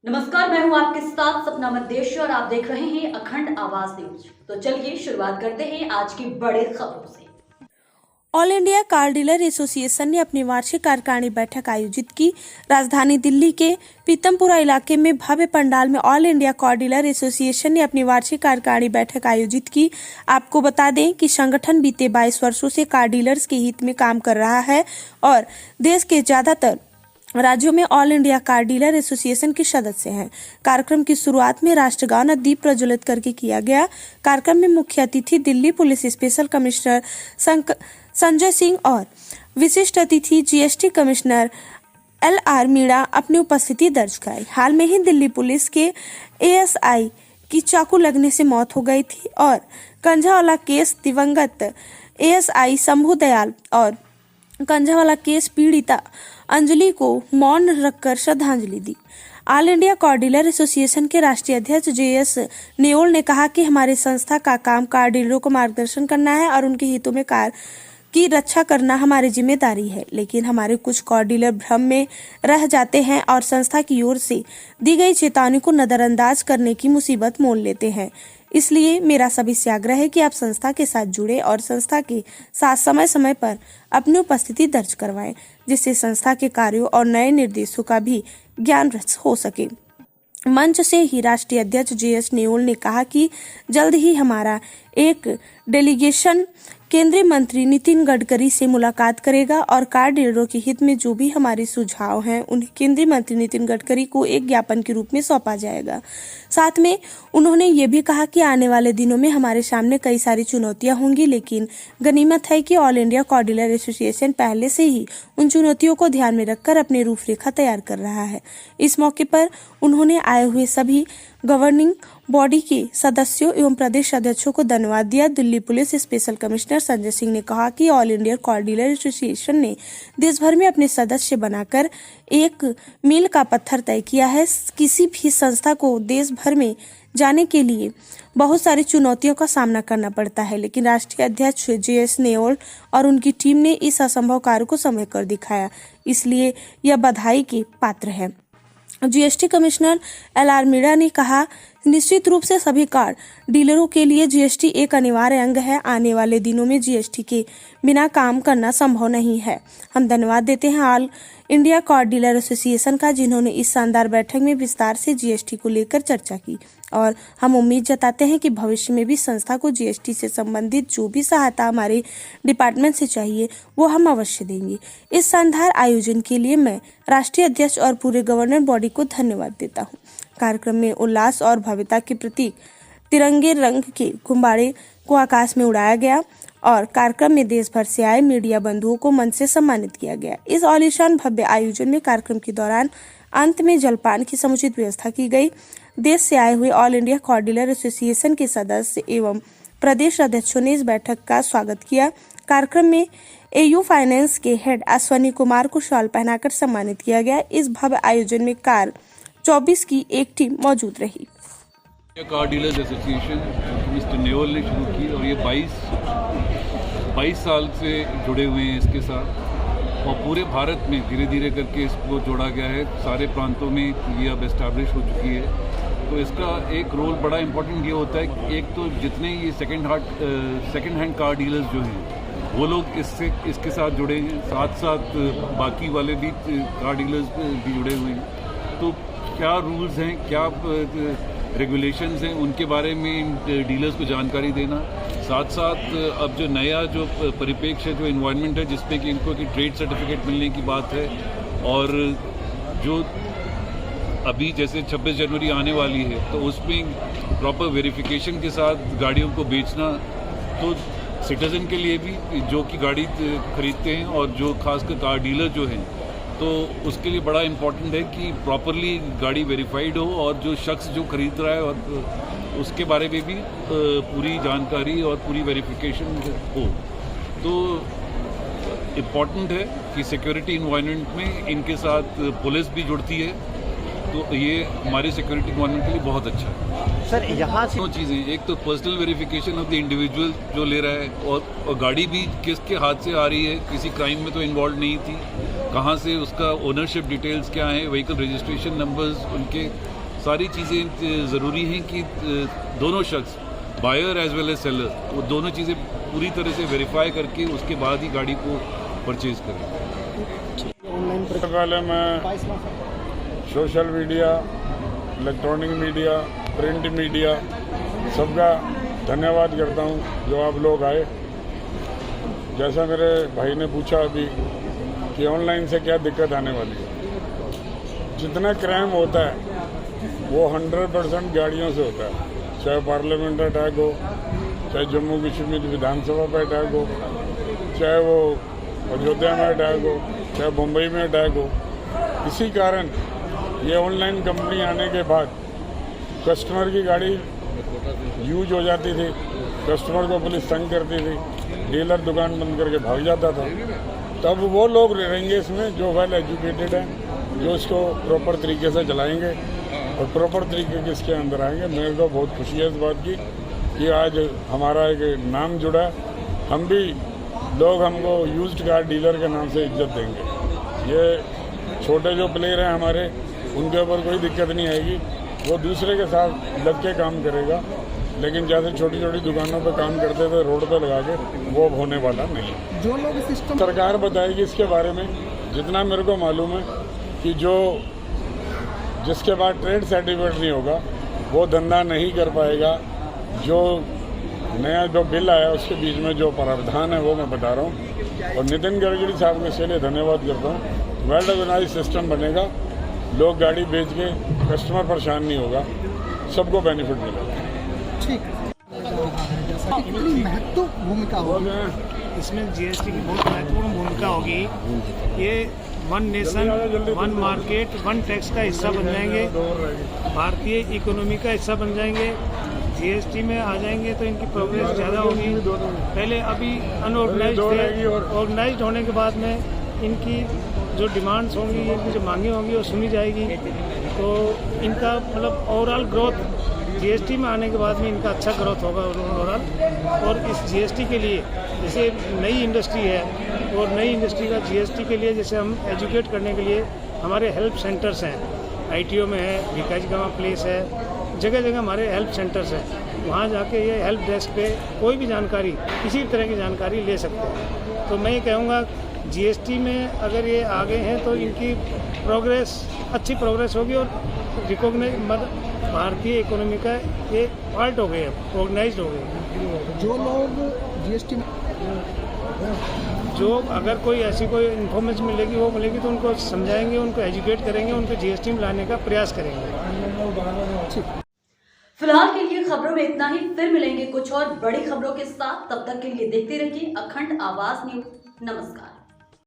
नमस्कार, मैं हूं आपके साथ सपना मद्देशी और आप देख रहे हैं अखंड आवाज न्यूज। तो चलिए शुरुआत करते हैं आज की बड़ी खबरों से। All India Car Dealer association ने अपनी वार्षिक कार्यकारिणी बैठक आयोजित की। राजधानी दिल्ली के पीतमपुरा इलाके में भव्य पंडाल में all India Car Dealer association ने अपनी वार्षिक कार्यकारिणी बैठक आयोजित की। आपको बता दें कि संगठन बीते 22 वर्षों से कार डीलर्स के हित में काम कर रहा है और देश के ज्यादातर राज्यों में all India Car Dealer Association के सदस्य हैं। कार्यक्रम की शुरुआत में राष्ट्रगान और दीप प्रज्वलित करके किया गया। कार्यक्रम में मुख्य अतिथि Delhi police special commissioner Sanjay Singh और विशिष्ट अतिथि जीएसटी कमिश्नर LR मीणा अपनी उपस्थिति दर्ज कराई। हाल में ही दिल्ली पुलिस के ASI की चाकू लगने से मौत हो गई थी और कंझावाला केस दिवंगत ASI शंभू दयाल और कंझावाला केस पीड़िता अंजलि को मौन रखकर श्रद्धांजलि दी। All India Car Dealer Association के राष्ट्रीय अध्यक्ष JS नेओल ने कहा कि हमारी संस्था का काम कार डीलरों को मार्गदर्शन करना है और उनके हितों में कार की रक्षा करना हमारी जिम्मेदारी है, लेकिन हमारे कुछ कार डीलर भ्रम में रह जाते हैं और संस्था की ओर से दी गई चेतावनी को नजरअंदाज करने की मुसीबत मोल लेते हैं। इसलिए मेरा सभी से आग्रह है कि आप संस्था के साथ जुड़े और संस्था के साथ समय समय पर अपनी उपस्थिति दर्ज करवाएं, जिससे संस्था के कार्यों और नए निर्देशों का भी ज्ञान हो सके। मंच से ही राष्ट्रीय अध्यक्ष JS नेओल ने कहा कि जल्द ही हमारा एक डेलीगेशन केंद्रीय मंत्री नितिन गडकरी से मुलाकात करेगा और कार डीलरों के हित में जो भी हमारे सुझाव हैं उन्हें केंद्रीय मंत्री नितिन गडकरी को एक ज्ञापन के रूप में सौंपा जाएगा। साथ में उन्होंने ये भी कहा कि आने वाले दिनों में हमारे सामने कई सारी चुनौतियां होंगी, लेकिन गनीमत है कि all India Car Dealer association पहले से ही उन चुनौतियों को ध्यान में रखकर अपनी रूपरेखा तैयार कर रहा है। इस मौके पर उन्होंने आए हुए सभी गवर्निंग बॉडी के सदस्यों एवं प्रदेश अध्यक्षों को धन्यवाद दिया। Delhi police special commissioner Sanjay Singh ने कहा कि all India Car Dealer association ने देश भर में अपने सदस्य बनाकर एक मील का पत्थर तय किया है। किसी भी संस्था को देश भर में जाने के लिए बहुत सारी चुनौतियों का सामना करना पड़ता है, लेकिन राष्ट्रीय अध्यक्ष JS नेओल और उनकी टीम ने इस असंभव कार्य को संभव कर दिखाया, इसलिए यह बधाई के पात्र है। GST कमिश्नर LR मीणा ने कहा, निश्चित रूप से सभी कार डीलरों के लिए GST एक अनिवार्य अंग है। आने वाले दिनों में GST के बिना काम करना संभव नहीं है। हम धन्यवाद देते हैं all India Car Dealer association का, जिन्होंने इस शानदार बैठक में विस्तार से GST को लेकर चर्चा की और हम उम्मीद जताते हैं कि भविष्य में भी संस्था को GST से संबंधित जो भी सहायता हमारे डिपार्टमेंट से चाहिए वो हम अवश्य देंगे। इस शानदार आयोजन के लिए मैं राष्ट्रीय अध्यक्ष और पूरे गवर्नर बॉडी को धन्यवाद देता हूँ। कार्यक्रम में उल्लास और भव्यता के प्रतीक तिरंगे रंग के गुब्बारे को आकाश में उड़ाया गया और कार्यक्रम में देश भर से आए मीडिया बंधुओं को मंच से सम्मानित किया गया। इस आलीशान भव्य आयोजन में कार्यक्रम के दौरान अंत में जलपान की समुचित व्यवस्था की गई। देश से आए हुए all India Car Dealer Association के सदस्य एवं प्रदेश अध्यक्षों ने इस बैठक का स्वागत किया। कार्यक्रम में AU फाइनेंस के हेड अश्वनी कुमार को शॉल पहनाकर सम्मानित किया गया। इस भव्य आयोजन में कार 24 की एक टीम मौजूद रही। कार डीलर्स एसोसिएशन मिस्टर नेओल ने शुरू की और ये 22 साल से जुड़े हुए हैं इसके साथ और पूरे भारत में धीरे धीरे करके इसको जोड़ा गया है। सारे प्रांतों में ये अब एस्टैब्लिश हो चुकी है। तो इसका एक रोल बड़ा इम्पोर्टेंट ये होता है कि एक तो जितने ये सेकेंड हैंड कार डीलर्स जो हैं वो लोग इसके साथ जुड़े हैं, साथ साथ बाकी वाले भी कार डीलर्स भी जुड़े हुए हैं। तो क्या रूल्स हैं, क्या रेगुलेशंस हैं, उनके बारे में डीलर्स को जानकारी देना। साथ साथ अब जो नया जो परिप्रेक्ष्य है, जो इन्वायरमेंट है जिसपे कि इनको कि ट्रेड सर्टिफिकेट मिलने की बात है और जो अभी जैसे 26 जनवरी आने वाली है तो उसमें प्रॉपर वेरिफिकेशन के साथ गाड़ियों को बेचना तो सिटीजन के लिए भी जो कि गाड़ी खरीदते हैं और जो खासकर कार डीलर जो हैं तो उसके लिए बड़ा इम्पोर्टेंट है कि प्रॉपरली गाड़ी वेरीफाइड हो और जो शख्स जो खरीद रहा है और उसके बारे में भी पूरी जानकारी और पूरी वेरिफिकेशन हो। तो इम्पॉर्टेंट है कि सिक्योरिटी इन्वायरमेंट में इनके साथ पुलिस भी जुड़ती है, तो ये हमारी सिक्योरिटी इन्वायरमेंट के लिए बहुत अच्छा है। सर यहाँ से दो चीज़ें, एक तो personal verification of the individual जो ले रहा है और गाड़ी भी किसके हाथ से आ रही है, किसी क्राइम में तो इन्वॉल्व नहीं थी, कहाँ से उसका ओनरशिप डिटेल्स क्या है, व्हीकल रजिस्ट्रेशन नंबर्स उनके सारी चीज़ें ज़रूरी हैं कि दोनों शख्स buyer as well as seller वो दोनों चीज़ें पूरी तरह से वेरीफाई करके उसके बाद ही गाड़ी को परचेज करें। पहले मैं social media, electronic media, print media सबका धन्यवाद करता हूं जो आप लोग आए। जैसा मेरे भाई ने पूछा अभी कि ऑनलाइन से क्या दिक्कत आने वाली है, जितना क्राइम होता है वो 100% गाड़ियों से होता है, चाहे पार्लियामेंट अटैक हो, चाहे जम्मू कश्मीर विधानसभा पर अटैक हो, चाहे वो अयोध्या में अटैक हो, चाहे मुंबई में अटैक हो। इसी कारण ये ऑनलाइन कंपनी आने के बाद कस्टमर की गाड़ी यूज हो जाती थी, कस्टमर को पुलिस तंग करती थी, डीलर दुकान बंद करके भाग जाता था। तब वो लोग रहेंगे इसमें जो वेल एजुकेटेड हैं, जो इसको प्रॉपर तरीके से चलाएंगे और प्रॉपर तरीके के इसके अंदर आएंगे। मेरे को बहुत खुशी है इस बात की कि आज हमारा एक नाम जुड़ा, हम भी लोग हमको यूज्ड कार डीलर के नाम से इज्जत देंगे। ये छोटे जो प्लेयर हैं हमारे, उनके ऊपर कोई दिक्कत नहीं आएगी, वो दूसरे के साथ लग के काम करेगा, लेकिन जैसे छोटी छोटी दुकानों पे काम करते थे रोड पे लगा के, वो होने वाला नहीं है। जो लोग सिस्टम सरकार बताएगी इसके बारे में। जितना मेरे को मालूम है कि जिसके पास ट्रेड सर्टिफिकेट नहीं होगा वो धंधा नहीं कर पाएगा। जो नया जो बिल आया उसके बीच में जो प्रावधान है वो मैं बता रहा हूँ, और नितिन गडकरी साहब को इसके लिए धन्यवाद करता हूँ। वेल ऑर्गेनाइज सिस्टम बनेगा, लोग गाड़ी बेच के कस्टमर परेशान नहीं होगा, सबको बेनिफिट मिलेगा। ठीक कितनी महत्वपूर्ण भूमिका होगी इसमें जीएसटी की बहुत महत्वपूर्ण भूमिका होगी। ये one nation one market one tax का हिस्सा बन जाएंगे, भारतीय इकोनॉमी का हिस्सा बन जाएंगे। जीएसटी में आ जाएंगे तो इनकी प्रोग्रेस ज़्यादा होगी। पहले अभी अनऑर्गेनाइज्ड थे, ऑर्गेनाइज्ड होने के बाद में इनकी जो डिमांड्स होंगी, इनकी जो मांगें होंगी वो सुनी जाएगी, तो इनका मतलब ओवरऑल ग्रोथ जीएसटी में आने के बाद में इनका अच्छा ग्रोथ होगा ओवरऑल। और इस जीएसटी के लिए जैसे नई इंडस्ट्री है और नई इंडस्ट्री का जीएसटी के लिए जैसे हम एजुकेट करने के लिए हमारे हेल्प सेंटर्स हैं, आईटीओ में है, भिकाजी गामा प्लेस है, जगह जगह हमारे हेल्प सेंटर्स हैं। वहाँ जाके ये हेल्प डेस्क पे कोई भी जानकारी, किसी भी तरह की जानकारी ले सकते हैं। तो मैं ये कहूँगा जीएसटी में अगर ये आगे हैं तो इनकी प्रोग्रेस अच्छी प्रोग्रेस होगी और रिकॉग्नाइज भारतीय इकोनॉमी का ये पार्ट हो गए, ऑर्गेनाइज्ड हो गए। जो लोग जीएसटी में जो अगर कोई ऐसी कोई इन्फॉर्मेशन मिलेगी वो मिलेगी तो उनको समझाएंगे, उनको एजुकेट करेंगे, उनको जीएसटी में लाने का प्रयास करेंगे। फिलहाल के लिए खबरों में इतना ही, फिर मिलेंगे कुछ और बड़ी खबरों के साथ। तब तक के लिए देखते रहिए अखंड आवाज न्यूज। नमस्कार।